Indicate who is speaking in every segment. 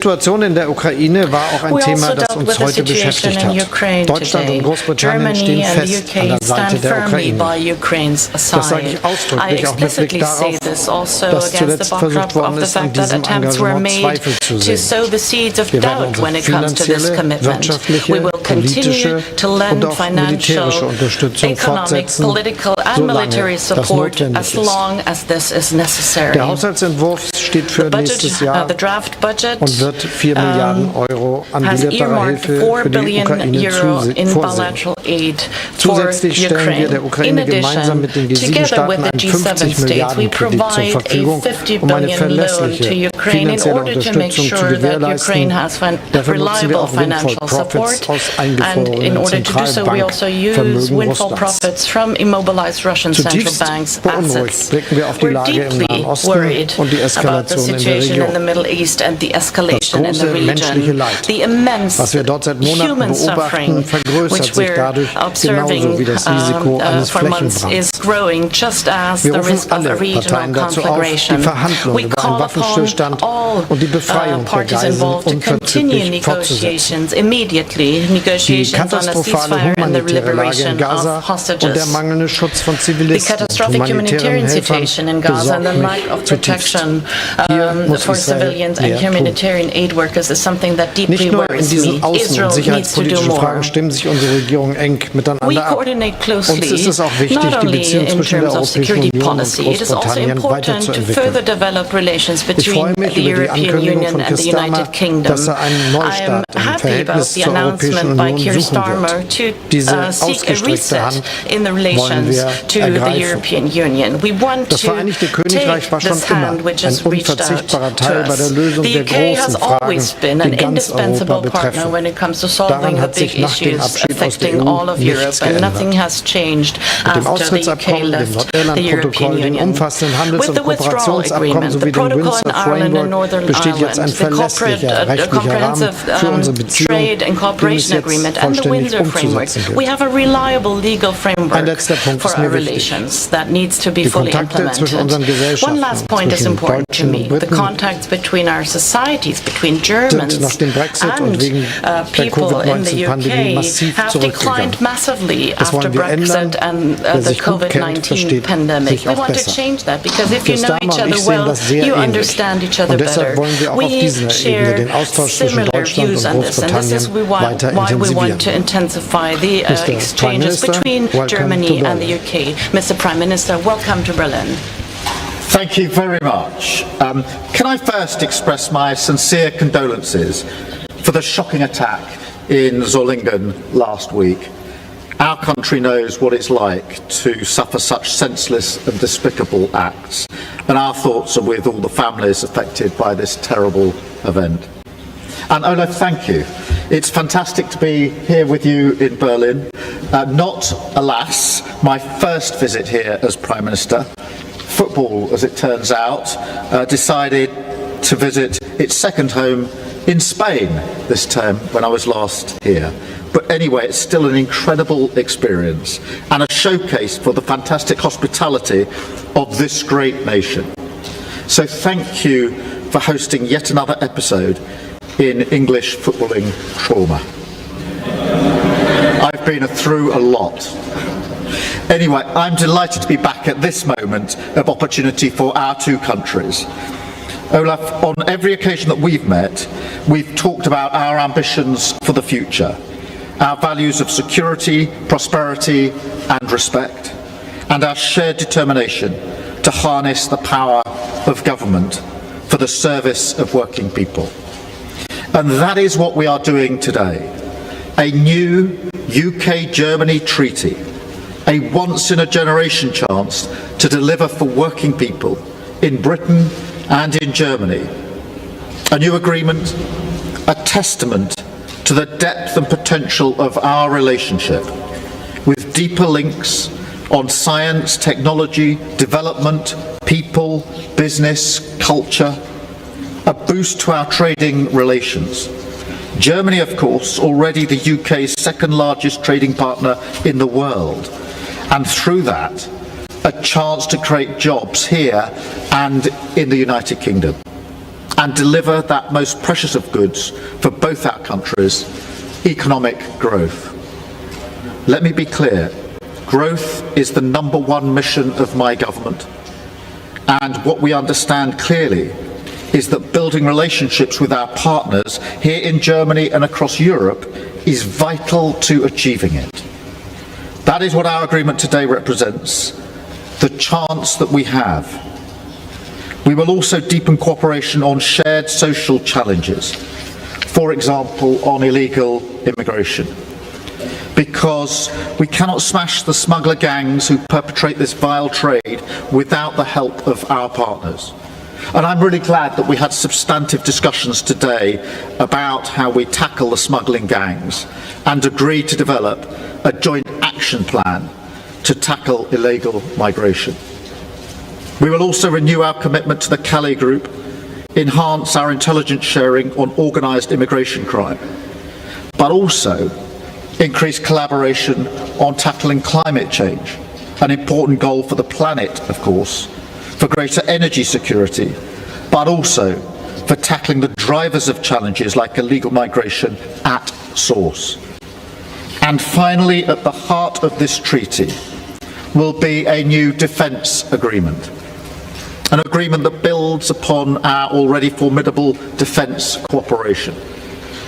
Speaker 1: Die Situation in der Ukraine war auch ein Thema, das uns heute beschäftigt hat. Deutschland und Großbritannien stehen fest an der Seite der Ukraine. Das sage ich ausdrücklich auch mit Blick darauf, dass zuletzt versucht worden ist, an diesem Engagement Zweifel zu sehen. Wir werden unsere finanzielle, wirtschaftliche, politische und auch militärische Unterstützung fortsetzen, solange das notwendig ist. Der Haushaltsentwurf steht für nächstes Jahr und wird 4 Milliarden Euro an bilateraler Hilfe für die Ukraine vorsehen. Zusätzlich stellen wir der Ukraine gemeinsam mit den G7-Staaten einen 50 Milliarden Kredit zur Verfügung, um eine verlässliche finanzielle Unterstützung zu gewährleisten. Dafür nutzen wir auch Windfall Profits aus eingefrorenen Zentralbankvermögen Russlands. Zutiefst beunruhigt blicken wir auf die Lage im Nahen Osten und die Eskalation in der Region. Das große menschliche Leid, was wir dort seit Monaten beobachten, vergrößert sich dadurch genauso wie das Risiko eines Flächenbrands. Wir rufen alle Parteien dazu auf, die Verhandlungen über einen Waffenstillstand und die Befreiung der Geiseln unverzüglich fortzusetzen. Die katastrophale humanitäre Lage in Gaza und der mangelnde Schutz von Zivilisten und humanitären Helfern besorgt mich zutiefst. Hier muss Israel mehr tun. Nicht nur in diesen außen- und sicherheitspolitischen Fragen stimmen sich unsere Regierungen eng miteinander ab. Uns ist es auch wichtig, die Beziehung zwischen der Europäischen Union und Großbritannien weiterzuentwickeln. Ich freue mich über die Ankündigung von Keir Starmer, dass er einen Neustart im Verhältnis zur Europäischen Union suchen wird. Diese ausgestreckte Hand wollen wir ergreifen. Das Vereinigte Königreich war schon immer ein unverzichtbarer Teil bei der Lösung der großen Fragen, die ganz Europa betreffen. Daran hat sich nach dem Abschied aus der EU nichts geändert. Mit dem Austrittsabkommen, dem Nordirland-Protokoll, den umfassenden Handels- und Kooperationsabkommen sowie dem Windsor Framework besteht jetzt ein verlässlicher rechtlicher Rahmen für unsere Beziehungen, den es jetzt vollständig umzusetzen gilt. Ein letzter Punkt ist mir wichtig. Die Kontakte zwischen unseren Gesellschaften, zwischen Deutschen und Briten, sind nach dem Brexit und wegen der Covid-19-Pandemie massiv zurückgegangen. Das wollen wir ändern. Wer sich gut kennt, versteht sich auch besser. Keir Starmer und ich sehen das sehr ähnlich. Und deshalb wollen wir auch auf dieser Ebene den Austausch zwischen Deutschland und Großbritannien weiter intensivieren. Mr. Prime Minister, welcome to Berlin.
Speaker 2: Thank you very much. Can I first express my sincere condolences for the shocking attack in Solingen last week. Our country knows what it's like to suffer such senseless and despicable acts, and our thoughts are with all the families affected by this terrible event. And Ola, thank you. It's fantastic to be here with you in Berlin. Not, alas, my first visit here as Prime Minister. Football, as it turns out, decided to visit its second home in Spain this term when I was last here. But anyway, it's still an incredible experience and a showcase for the fantastic hospitality of this great nation. So thank you for hosting yet another episode in English footballing trauma. I've been through a lot. Anyway, I'm delighted to be back at this moment of opportunity for our two countries. Olaf, on every occasion that we've met, we've talked about our ambitions for the future, our values of security, prosperity and respect, and our shared determination to harness the power of government for the service of working people. And that is what we are doing today. A new UK-Germany treaty, a once-in-a-generation chance to deliver for working people in Britain and in Germany. A new agreement, a testament to the depth and potential of our relationship, with deeper links on science, technology, development, people, business, culture, a boost to our trading relations. Germany, of course, already the UK's second largest trading partner in the world, and through that, a chance to create jobs here and in the United Kingdom. and deliver that most precious of goods for both our countries, economic growth. Let me be clear, growth is the #1 mission of my government, and what we understand clearly is that building relationships with our partners here in Germany and across Europe is vital to achieving it. That is what our agreement today represents, the chance that we have. We will also deepen cooperation on shared social challenges, for example, on illegal immigration, because we cannot smash the smuggler gangs who perpetrate this vile trade without the help of our partners. And I'm really glad that we had substantive discussions today about how we tackle the smuggling gangs and agreed to develop a joint action plan to tackle illegal migration. We will also renew our commitment to the Calais Group, enhance our intelligence sharing on organised immigration crime, but also increase collaboration on tackling climate change, an important goal for the planet, of course, for greater energy security, but also for tackling the drivers of challenges like illegal migration at source. And finally, at the heart of this treaty will be a new defence agreement, an agreement that builds upon our already formidable defence cooperation,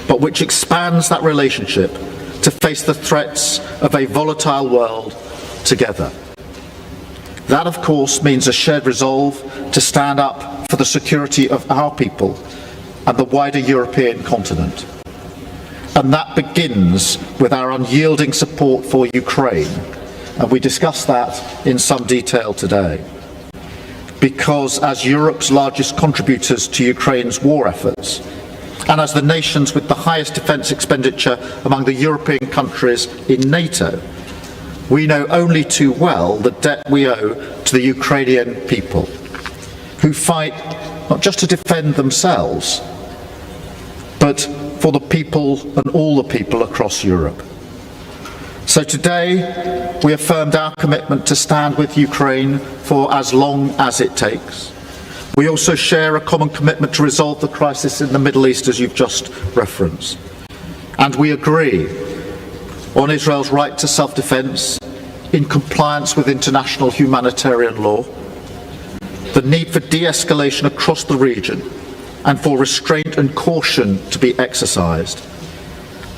Speaker 2: but which expands that relationship to face the threats of a volatile world together. That, of course, means a shared resolve to stand up for the security of our people and the wider European continent. And that begins with our unyielding support for Ukraine. And we discussed that in some detail today. Because as Europe's largest contributors to Ukraine's war efforts, and as the nations with the highest defence expenditure among the European countries in NATO, we know only too well the debt we owe to the Ukrainian people, who fight not just to defend themselves, but for the people and all the people across Europe. So today, we affirmed our commitment to stand with Ukraine for as long as it takes. We also share a common commitment to resolve the crisis in the Middle East, as you've just referenced. And we agree on Israel's right to self-defence in compliance with international humanitarian law, the need for de-escalation across the region and for restraint and caution to be exercised,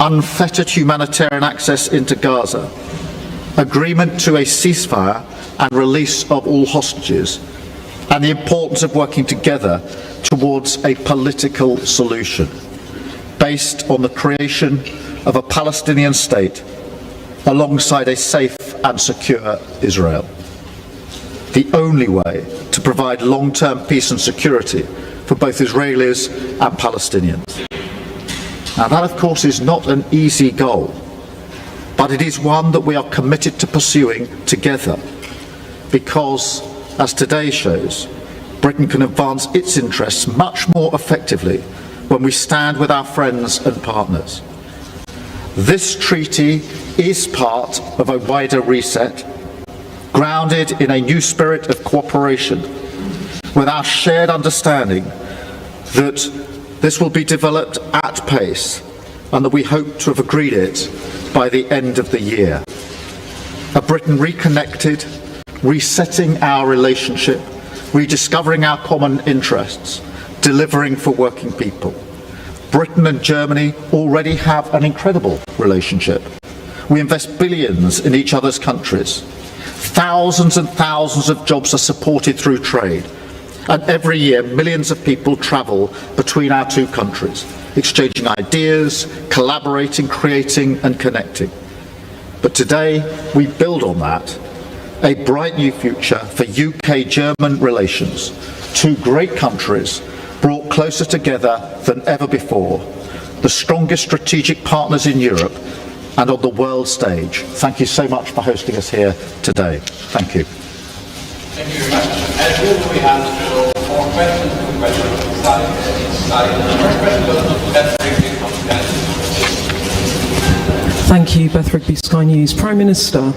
Speaker 2: unfettered humanitarian access into Gaza, agreement to a ceasefire and release of all hostages, and the importance of working together towards a political solution based on the creation of a Palestinian state alongside a safe and secure Israel. The only way to provide long-term peace and security for both Israelis and Palestinians. Now that, of course, is not an easy goal, but it is one that we are committed to pursuing together because, as today shows, Britain can advance its interests much more effectively when we stand with our friends and partners. This treaty is part of a wider reset, grounded in a new spirit of cooperation, with our shared understanding that this will be developed at pace and that we hope to have agreed it by the end of the year. A Britain reconnected, resetting our relationship, rediscovering our common interests, delivering for working people. Britain and Germany already have an incredible relationship. We invest billions in each other's countries. Thousands and thousands of jobs are supported through trade. And every year, millions of people travel between our two countries, exchanging ideas, collaborating, creating and connecting. But today, we build on that. A bright new future for UK-German relations. Two great countries brought closer together than ever before. The strongest strategic partners in Europe and on the world stage. Thank you so much for hosting us here today. Thank you.
Speaker 3: Thank you very much. As usual, we have four questions, two questions on each side. The first question goes to Beth Briefly from Canada.
Speaker 4: Thank you, Beth Rigby, Sky News. Prime Minister,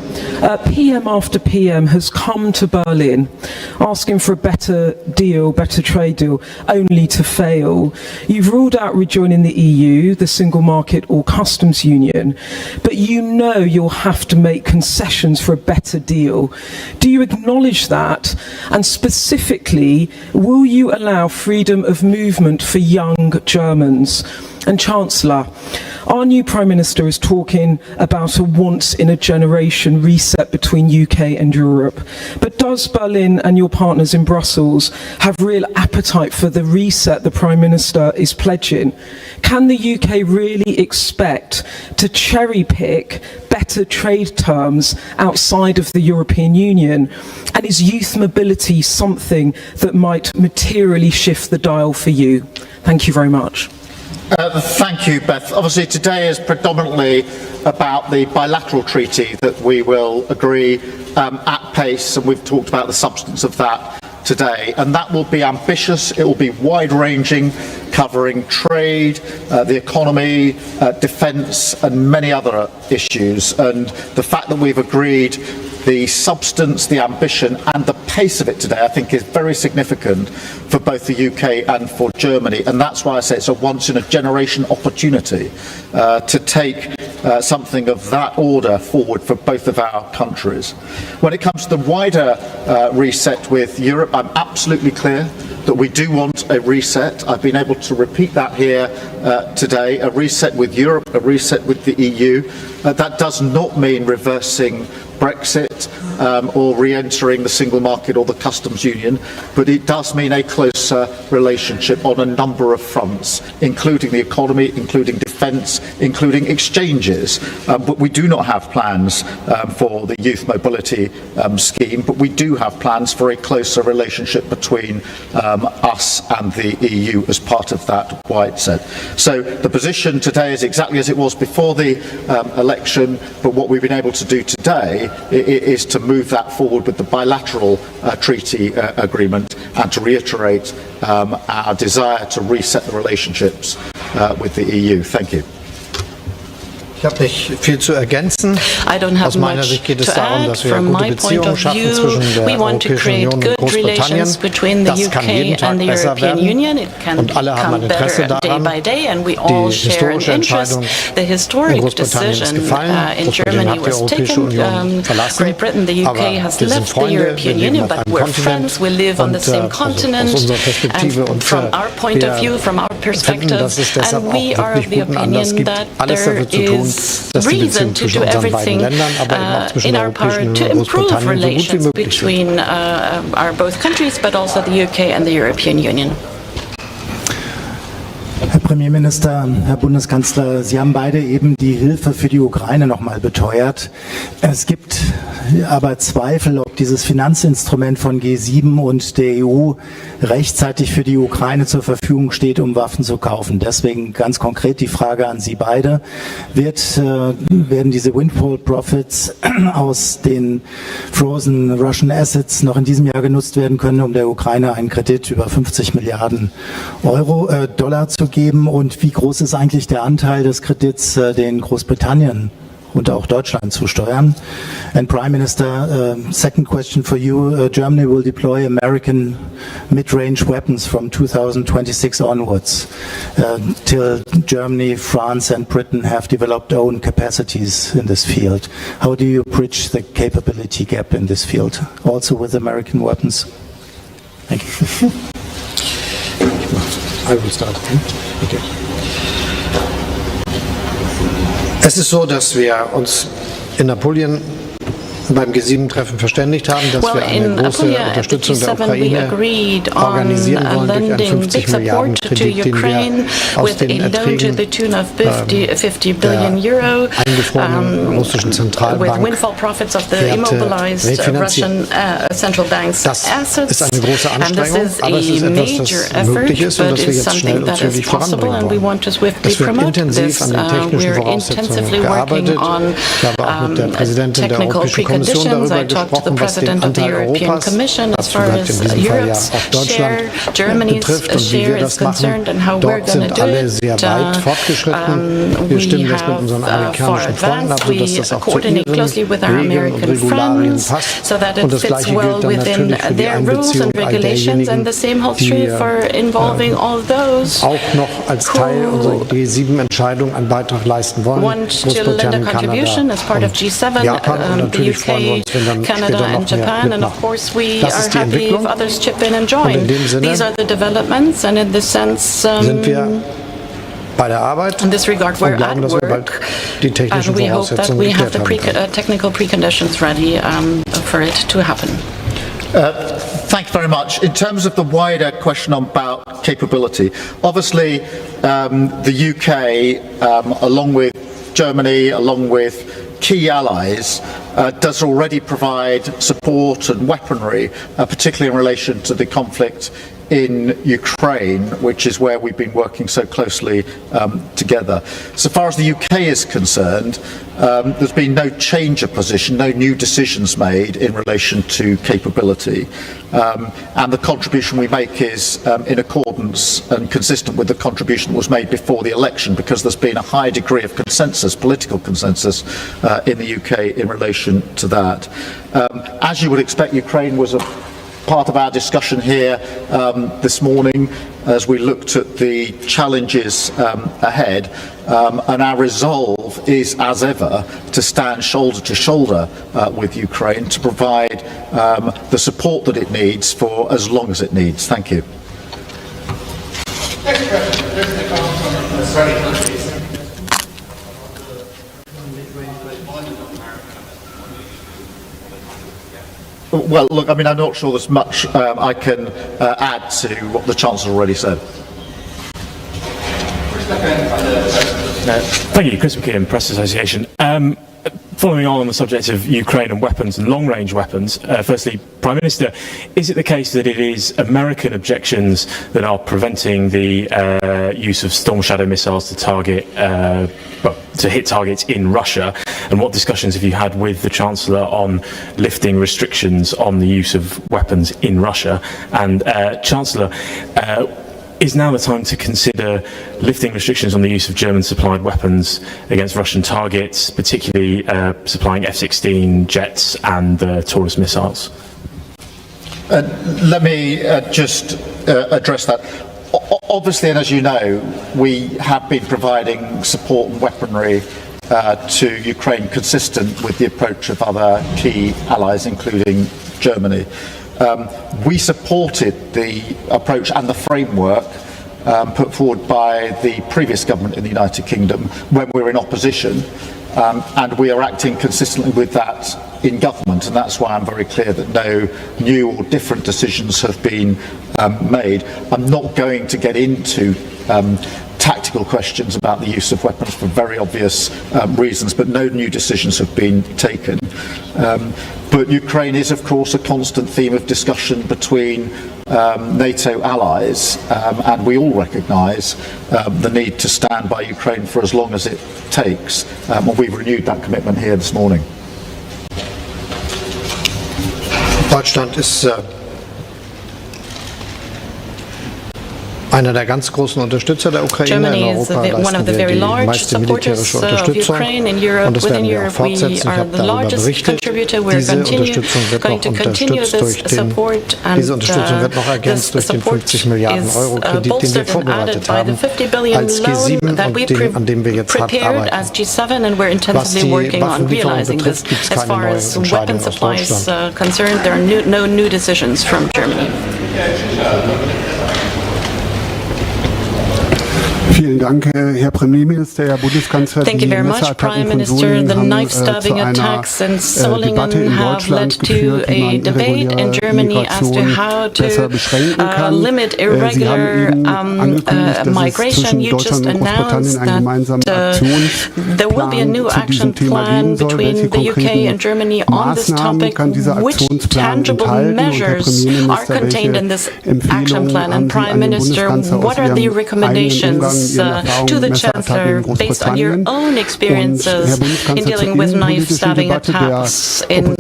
Speaker 4: PM after PM has come to Berlin asking for a better deal, better trade deal, only to fail. You've ruled out rejoining the EU, the single market or customs union, but you know you'll have to make concessions for a better deal. Do you acknowledge that? And specifically, will you allow freedom of movement for young Germans? And Chancellor, our new Prime Minister is talking about a once-in-a-generation reset between UK and Europe. But does Berlin and your partners in Brussels have real appetite for the reset the Prime Minister is pledging? Can the UK really expect to cherry-pick better trade terms outside of the European Union? And is youth mobility something that might materially shift the dial for you? Thank you very much.
Speaker 2: Thank you, Beth. Obviously, today is predominantly about the bilateral treaty that we will agree at pace, and we've talked about the substance of that today. And that will be ambitious, it will be wide-ranging, covering trade, the economy, defence, and many other issues. And the fact that we've agreed the substance, the ambition and the pace of it today, I think, is very significant for both the UK and for Germany. And that's why I say it's a once-in-a-generation opportunity to take something of that order forward for both of our countries. When it comes to the wider reset with Europe, I'm absolutely clear that we do want a reset. I've been able to repeat that here today, a reset with Europe, a reset with the EU. That does not mean reversing Brexit or re-entering the single market or the customs union, but it does mean a closer relationship on a number of fronts, including the economy, including defence, including exchanges. But we do not have plans for the youth mobility scheme, but we do have plans for a closer relationship between us and the EU as part of that wide set. So the position today is exactly as it was before the election, but what we've been able to do today is to move that forward with the bilateral treaty agreement and to reiterate our desire to reset the relationships with the EU. Thank you.
Speaker 1: Ich habe nicht viel zu ergänzen. Aus meiner Sicht geht es darum, dass wir gute Beziehungen schaffen zwischen der Europäischen Union und Großbritannien. Das kann jeden Tag besser werden und alle haben ein Interesse daran. Die historische Entscheidung in Großbritannien ist gefallen. Großbritannien hat die Europäische Union verlassen, aber wir sind Freunde, wir leben auf einem Kontinent und aus unserer Perspektive und wir finden, dass es deshalb auch wirklich guten Anlass gibt, alles dafür zu tun, dass die Beziehungen zwischen unseren beiden Ländern, aber eben auch zwischen der Europäischen Union und Großbritannien so gut wie möglich sind.
Speaker 5: Herr Premierminister, Herr Bundeskanzler, Sie haben beide eben die Hilfe für die Ukraine nochmal beteuert. Es gibt aber Zweifel, ob dieses Finanzinstrument von G7 und der EU rechtzeitig für die Ukraine zur Verfügung steht, um Waffen zu kaufen. Deswegen ganz konkret die Frage an Sie beide. Werden diese Windfall Profits aus den Frozen Russian Assets noch in diesem Jahr genutzt werden können, um der Ukraine einen Kredit über 50 Milliarden Dollar zu geben? Und wie groß ist eigentlich der Anteil des Kredits, den Großbritannien und auch Deutschland zusteuern? And Prime Minister, second question for you. Germany will deploy American mid-range weapons from 2026 onwards, till Germany, France and Britain have developed own capacities in this field. How do you bridge the capability gap in this field, also with American weapons? Thank you.
Speaker 1: I will start. Okay. Es ist so, dass wir uns in Apulien beim G7-Treffen verständigt haben, dass wir eine große Unterstützung der Ukraine organisieren wollen durch einen 50 Milliarden Kredit, den wir aus den Erträgen der eingefrorenen russischen Zentralbank refinanzieren. Das ist eine große Anstrengung, aber es ist etwas, das möglich ist und das wir jetzt schnell und zügig voranbringen wollen. Es wird intensiv an den technischen Voraussetzungen gearbeitet. Ich habe auch mit der Präsidentin der Europäischen Kommission conditions. I talked to the President of the European Commission as far as Europe's share, Germany's share is concerned and how we're going to do it. We have far advanced. We coordinate closely with our American friends so that it fits well within their rules and regulations, and the same holds true for involving all those who want to lend a contribution as part of G7, the UK, Canada and Japan, and of course we are happy if others chip in and join. These are the developments, and in this sense in this regard, we're at work, and we hope that we have the technical preconditions ready for it to happen.
Speaker 2: Thank you very much. In terms of the wider question about capability, obviously the UK, along with Germany, along with key allies, does already provide support and weaponry, particularly in relation to the conflict in Ukraine, which is where we've been working so closely together. So far as the UK is concerned, there's been no change of position, no new decisions made in relation to capability. And the contribution we make is in accordance and consistent with the contribution that was made before the election, because there's been a high degree of consensus, political consensus, in the UK in relation to that. As you would expect, Ukraine was a part of our discussion here this morning as we looked at the challenges ahead, and our resolve is, as ever, to stand shoulder to shoulder with Ukraine to provide the support that it needs for as long as it needs. Thank you.
Speaker 3: Next question. This is from Australia.
Speaker 2: Well, look, I mean, I'm not sure there's much I can add to what the Chancellor already said.
Speaker 6: Thank you, Chris McKeon, Press Association. Following on the subject of Ukraine and weapons and long-range weapons, firstly, Prime Minister, is it the case that it is American objections that are preventing the use of Storm Shadow missiles to target, to hit targets in Russia? And what discussions have you had with the Chancellor on lifting restrictions on the use of weapons in Russia? And Chancellor, is now the time to consider lifting restrictions on the use of German-supplied weapons against Russian targets, particularly supplying F-16 jets and Taurus missiles?
Speaker 2: Let me just address that. Obviously, and as you know, we have been providing support and weaponry to Ukraine consistent with the approach of other key allies, including Germany. We supported the approach and the framework put forward by the previous government in the United Kingdom when we were in opposition, and we are acting consistently with that in government, and that's why I'm very clear that no new or different decisions have been made. I'm not going to get into tactical questions about the use of weapons for very obvious reasons, but no new decisions have been taken. But Ukraine is, of course, a constant theme of discussion between NATO allies, and we all recognise the need to stand by Ukraine for as long as it takes, and we've renewed that commitment here this morning.
Speaker 1: Deutschland ist einer der ganz großen Unterstützer der Ukraine. In Europa leisten wir die meiste militärische Unterstützung und das werden wir auch fortsetzen. Ich habe darüber berichtet. Diese Unterstützung wird noch ergänzt durch den 50 Milliarden Euro Kredit, den wir vorbereitet haben, als G7 und an dem wir jetzt hart arbeiten. Was die Waffenlieferung betrifft, gibt es keine neuen Entscheidungen aus Deutschland.
Speaker 7: Vielen Dank, Herr Premierminister, Herr Bundeskanzler.
Speaker 1: Thank you very much, Prime Minister. The knife-stabbing attacks in Solingen have led to a debate in Germany as to how to limit irregular migration. You just announced that there will be a new action plan between the UK and Germany on this topic. Which tangible measures are contained in this action plan? And Prime Minister, what are the recommendations
Speaker 7: to the Chancellor based on your own experiences in dealing with knife-stabbing attacks in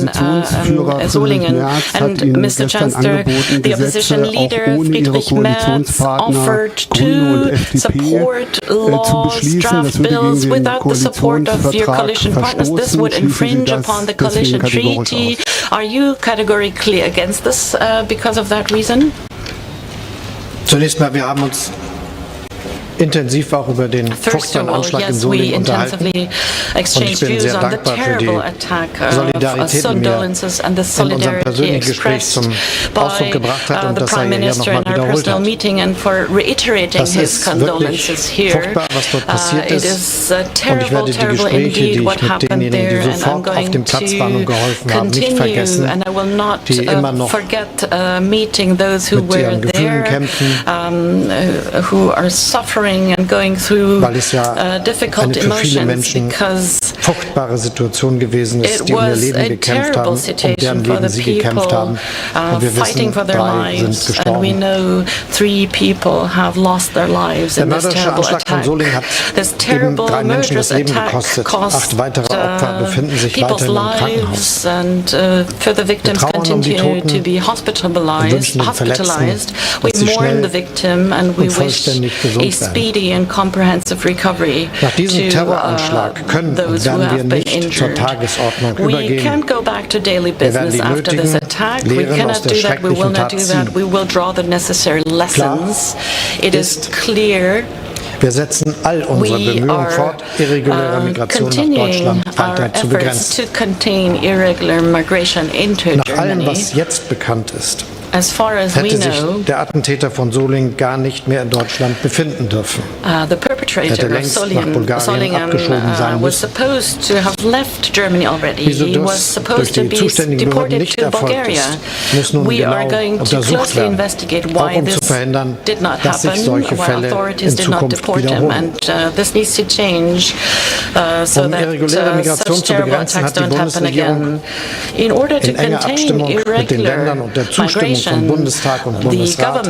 Speaker 7: Solingen. And Mr. Chancellor, the opposition leader Friedrich Merz offered to support laws, draft bills without the support of your coalition partners. This would infringe upon the coalition treaty. Are you categorically against this because of that reason?
Speaker 1: Zunächst mal, wir haben uns intensiv auch über den furchtbaren Anschlag in Solingen unterhalten. Und ich bin sehr dankbar für die Solidarität, die mir in unserem persönlichen Gespräch zum Ausdruck gebracht hat und das er hier nochmal wiederholt hat. Das ist wirklich furchtbar, was dort passiert ist. Und ich werde die Gespräche, die ich mit denjenigen, die sofort auf dem Platz waren und geholfen haben, nicht vergessen, die immer noch mit ihren Gefühlen kämpfen, weil es ja eine für viele Menschen furchtbare Situation gewesen ist, die um ihr Leben gekämpft haben, um deren Leben sie gekämpft haben. Und wir wissen, 3 sind gestorben. Der mörderische Anschlag von Solingen hat eben 3 Menschen das Leben gekostet. 8 weitere Opfer befinden sich weiterhin im Krankenhaus. Wir trauern um die Toten und wünschen den Verletzten, dass sie schnell und vollständig gesund werden. Nach diesem Terroranschlag können und werden wir nicht zur Tagesordnung übergehen. Wir werden die nötigen Lehren aus der schrecklichen Tat ziehen. Klar ist, wir setzen all unsere Bemühungen fort, irreguläre Migration nach Deutschland weiter zu begrenzen. Nach allem, was jetzt bekannt ist, hätte sich der Attentäter von Solingen gar nicht mehr in Deutschland befinden dürfen. Er hätte längst nach Bulgarien abgeschoben sein müssen. Wieso das durch die zuständigen Behörden nicht erfolgt ist, muss nun genau untersucht werden, auch um zu verhindern, dass sich solche Fälle in Zukunft wiederholen. Um irreguläre Migration zu begrenzen, hat die Bundesregierung in enger Abstimmung mit den Ländern und der Zustimmung von Bundestag und Bundesrat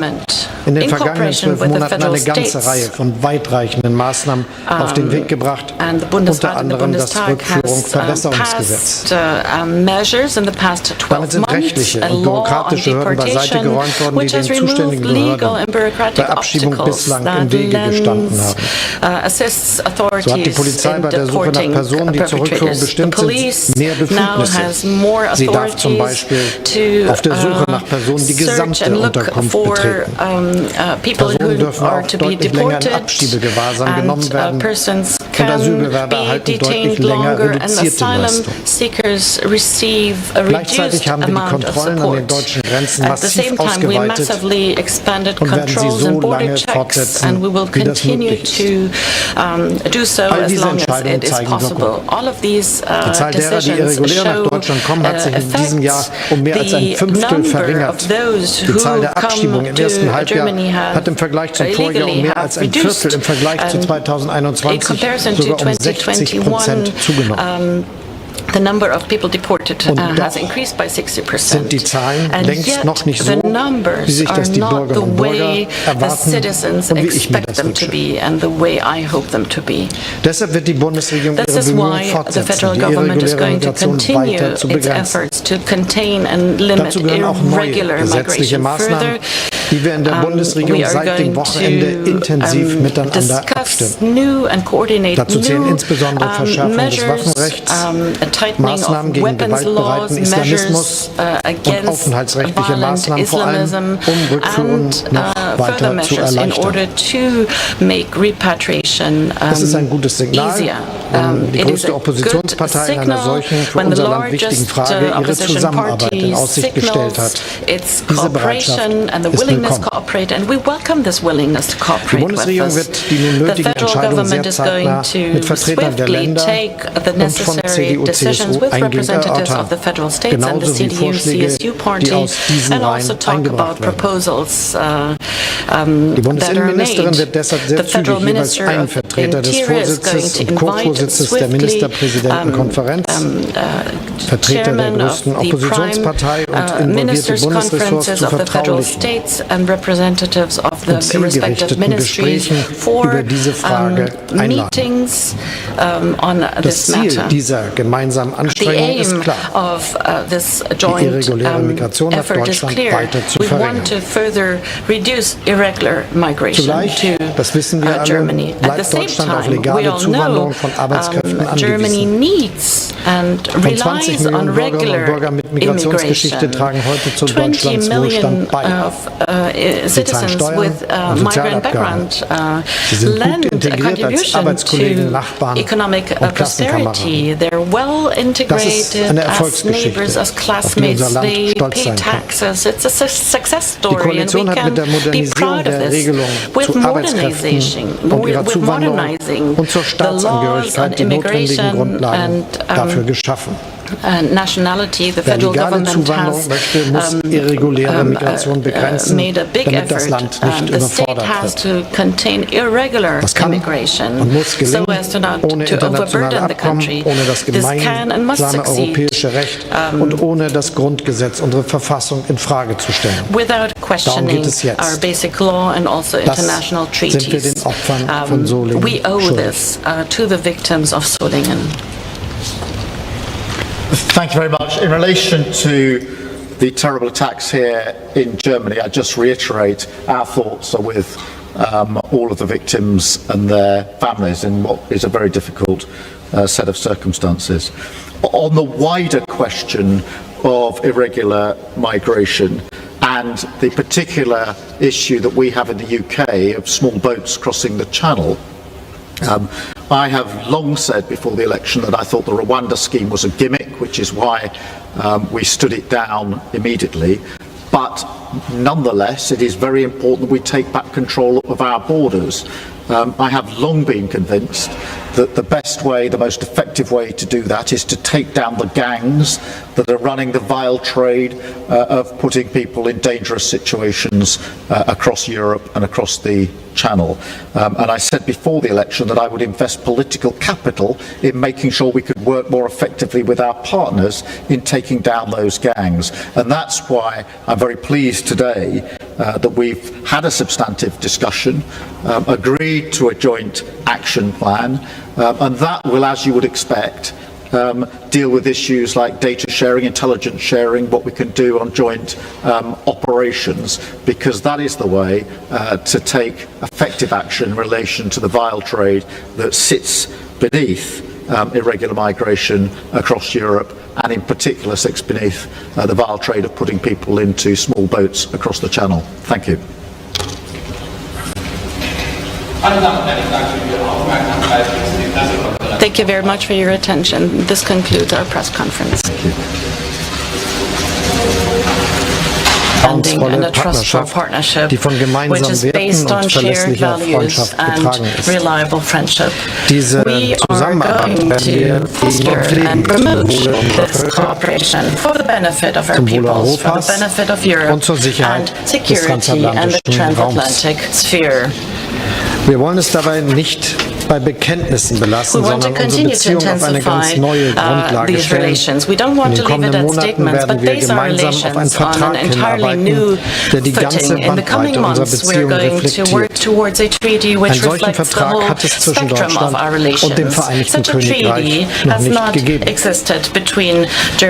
Speaker 1: in den vergangenen 12 Monaten eine ganze Reihe von weitreichenden Maßnahmen auf den Weg gebracht, unter anderem das Rückführungsverbesserungsgesetz. Damit sind rechtliche und bürokratische Hürden beiseite geräumt worden, die den zuständigen Behörden bei Abschiebung bislang im Wege gestanden haben. So hat die Polizei bei der Suche nach Personen, die zur Rückführung bestimmt sind, mehr Befugnisse. Sie darf zum Beispiel auf der Suche nach Personen die gesamte Unterkunft betreten. Personen dürfen auch deutlich länger in Abschiebegewahrsam genommen werden und Asylbewerber erhalten deutlich länger reduzierte Leistung. Gleichzeitig haben wir die Kontrollen an den deutschen Grenzen massiv ausgeweitet und werden sie so lange fortsetzen, wie das möglich ist. All diese Entscheidungen zeigen Wirkung. Die Zahl derer, die irregulär nach Deutschland kommen, hat sich in diesem Jahr um mehr als ein Fünftel verringert. Die Zahl der Abschiebungen im ersten Halbjahr hat im Vergleich zum Vorjahr um mehr als ein Viertel im Vergleich zu 2021 sogar um 60% zugenommen.
Speaker 8: The number of people deported has increased by 60%.
Speaker 1: Sind die Zahlen längst noch nicht so, wie sich das die Bürgerinnen und Bürger erwarten und wie ich mir das wünsche. Deshalb wird die Bundesregierung ihre Bemühungen fortsetzen, die irreguläre Migration weiter zu begrenzen. Dazu gehören auch neue gesetzliche Maßnahmen, die wir in der Bundesregierung seit dem Wochenende intensiv miteinander abstimmen. Dazu zählen insbesondere Verschärfung des Waffenrechts, Maßnahmen gegen gewaltbereiten Islamismus und aufenthaltsrechtliche Maßnahmen, vor allem um Rückführungen noch weiter zu erleichtern. Das ist ein gutes Signal, wenn die größte Oppositionspartei in einer solchen für unser Land wichtigen Frage ihre Zusammenarbeit in Aussicht gestellt hat. Diese Bereitschaft ist willkommen. Die Bundesregierung wird die nun nötigen Entscheidungen sehr zeitnah mit Vertretern der Länder und von CDU, CSU eingehend erörtern, genauso wie Vorschläge, die aus diesen Reihen eingebracht werden. Die Bundesinnenministerin wird deshalb sehr zügig jeweils einen Vertreter des Vorsitzes und Co-Vorsitzes der Ministerpräsidentenkonferenz, Vertreter der größten Oppositionspartei und involvierte Bundesressorts zu vertraulichen
Speaker 8: and representatives of the respective ministries for meetings on this matter. The aim of this joint effort is clear. We want to further reduce irregular migration to Germany. At the same time, we all know Germany needs and relies on regular immigration. 20 million of citizens with migrant background lend a contribution to economic prosperity. They're well integrated as neighbors, as classmates. They pay taxes. It's a success story, and we can be proud of this. With modernizing the laws on immigration and nationality, the federal government has made a big effort. The state has to contain irregular immigration so as to not to overburden the country. This can and must succeed without questioning our basic law and also international treaties. We owe this to the victims of Solingen.
Speaker 2: Thank you very much. In relation to the terrible attacks here in Germany, I just reiterate our thoughts are with all of the victims and their families in what is a very difficult set of circumstances. On the wider question of irregular migration and the particular issue that we have in the UK of small boats crossing the Channel, I have long said before the election that I thought the Rwanda scheme was a gimmick, which is why we stood it down immediately. But nonetheless, it is very important that we take back control of our borders. I have long been convinced that the best way, the most effective way to do that is to take down the gangs that are running the vile trade of putting people in dangerous situations across Europe and across the Channel. And I said before the election that I would invest political capital in making sure we could work more effectively with our partners in taking down those gangs. And that's why I'm very pleased today that we've had a substantive discussion, agreed to a joint action plan, and that will, as you would expect, deal with issues like data sharing, intelligence sharing, what we can do on joint operations, because that is the way to take effective action in relation to the vile trade that sits beneath irregular migration across Europe, and in particular sits beneath the vile trade of putting people into small boats across the Channel. Thank you.
Speaker 8: Thank you very much for your attention. This concludes our press conference. Funding and a trustful partnership which is based on shared values and reliable friendship. We are going to foster and promote this cooperation for the benefit of our peoples, for the benefit of Europe and security and the transatlantic sphere.
Speaker 1: Wir wollen es dabei nicht bei Bekenntnissen belassen, sondern unsere Beziehung auf eine ganz neue Grundlage stellen. In den kommenden Monaten werden wir gemeinsam auf einen Vertrag hinarbeiten, der die ganze Bandbreite unserer Beziehung reflektiert. Einen solchen Vertrag hat es zwischen Deutschland und dem Vereinigten Königreich noch nicht gegeben.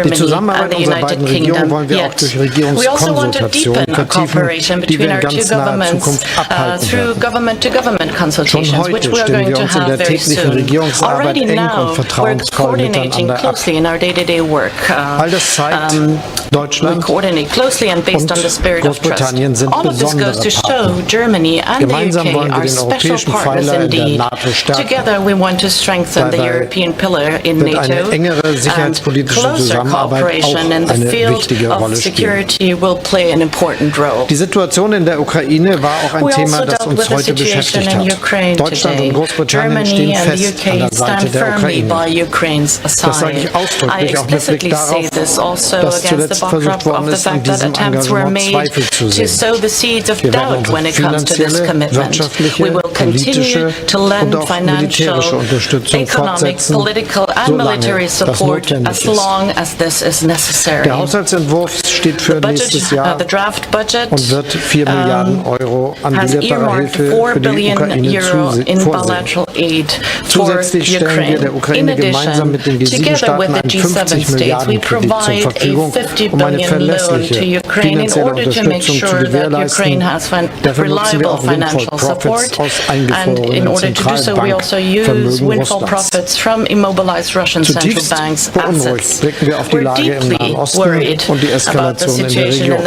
Speaker 1: Die Zusammenarbeit unserer beiden Regierungen wollen wir auch durch Regierungskonsultationen vertiefen, die wir in ganz naher Zukunft abhalten werden. Schon heute stimmen wir uns in der täglichen Regierungsarbeit eng und vertrauensvoll miteinander ab. All das zeigt, Deutschland und Großbritannien sind besondere Partner. Gemeinsam wollen wir den europäischen Pfeiler in der NATO stärken. Dabei wird eine engere sicherheitspolitische Zusammenarbeit auch eine wichtige Rolle spielen. Die Situation in der Ukraine war auch ein Thema, das uns heute beschäftigt hat. Deutschland und Großbritannien Germany and the UK stand firmly by Ukraine's side. I explicitly say this also against the backdrop of the fact that attempts were made to sow the seeds of doubt when it comes to this commitment. We will continue to lend financial, economic, political and military support as long as this is necessary.
Speaker 7: Der Haushaltsentwurf steht für nächstes Jahr
Speaker 1: the draft budget
Speaker 7: und wird 4 Milliarden Euro an bilateraler Hilfe für die Ukraine vorsehen. Zusätzlich stellen wir der Ukraine gemeinsam mit den G7-Staaten einen 50 Milliarden Kredit zur Verfügung, um eine verlässliche finanzielle Unterstützung zu gewährleisten. Dafür nutzen wir auch Windfall Profits aus eingefrorenen Zentralbankvermögen Russlands. Zutiefst beunruhigt blicken wir auf die Lage im Nahen Osten und die Eskalation in der Region.